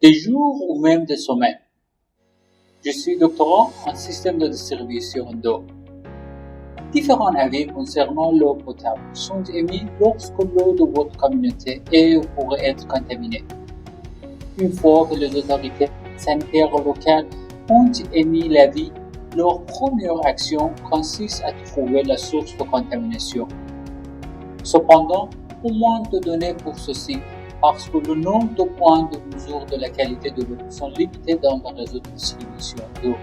des jours ou même des semaines. Je suis doctorant en système de distribution d'eau. Différents avis concernant l'eau potable sont émis lorsque l'eau de votre communauté est ou pourrait être contaminée. Une fois que les autorités sanitaires locales ont émis l'avis, leur première action consiste à trouver la source de contamination. Cependant, on manque de données pour ceci parce que le nombre de points de mesure de la qualité de l'eau sont limités dans le réseau de distribution d'eau.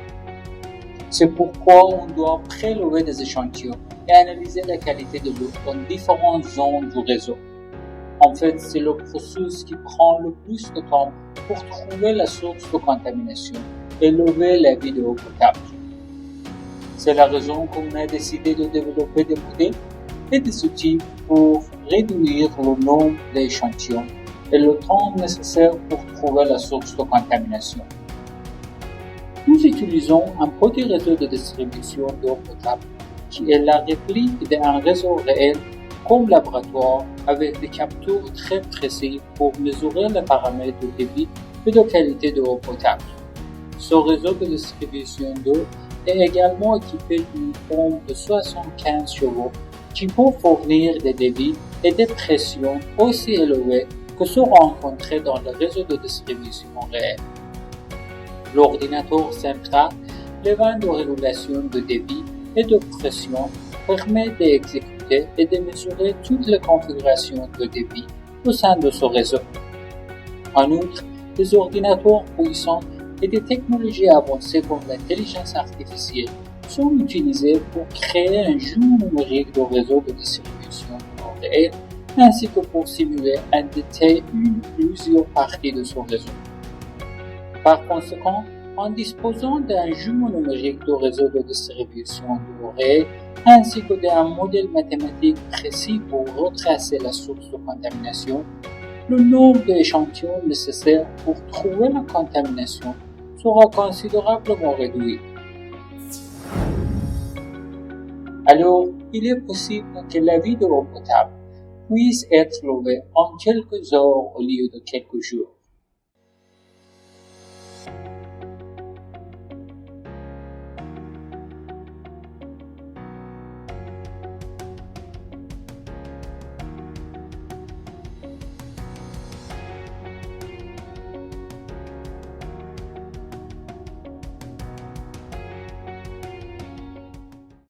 C'est pourquoi on doit prélever des échantillons et analyser la qualité de l'eau dans différentes zones du réseau. En fait, c'est le processus qui prend le plus de temps pour trouver la source de contamination et lever l'avis de l'eau potable. C'est la raison qu'on a décidé de développer des modèles et des outils pour réduire le nombre d'échantillons et le temps nécessaire pour trouver la source de contamination. Nous utilisons un petit réseau de distribution d'eau potable qui est la réplique d'un réseau réel comme laboratoire avec des capteurs très précis pour mesurer les paramètres de débit et de qualité de l'eau potable. Ce réseau de distribution d'eau est également équipé d'une pompe de 75 chevaux qui peut fournir des débits et des pressions aussi élevées que ceux rencontrés dans le réseau de distribution réel. L'ordinateur central, les vannes de régulation de débit et de pression permet d'exécuter et de mesurer toutes les configurations de débit au sein de ce réseau. En outre, les ordinateurs puissants et des technologies avancées comme l'intelligence artificielle sont utilisés pour créer un jumeau numérique de réseau de distribution de réel ainsi que pour simuler en détail une ou plusieurs parties de ce réseau. Par conséquent, en disposant d'un jumeau numérique de réseau de distribution de réel ainsi que d'un modèle mathématique précis pour retracer la source de contamination, le nombre d'échantillons nécessaires pour trouver la contamination sera considérablement réduit. Alors, il est possible que l'avis de l'eau potable puisse être levé en quelques heures au lieu de quelques jours.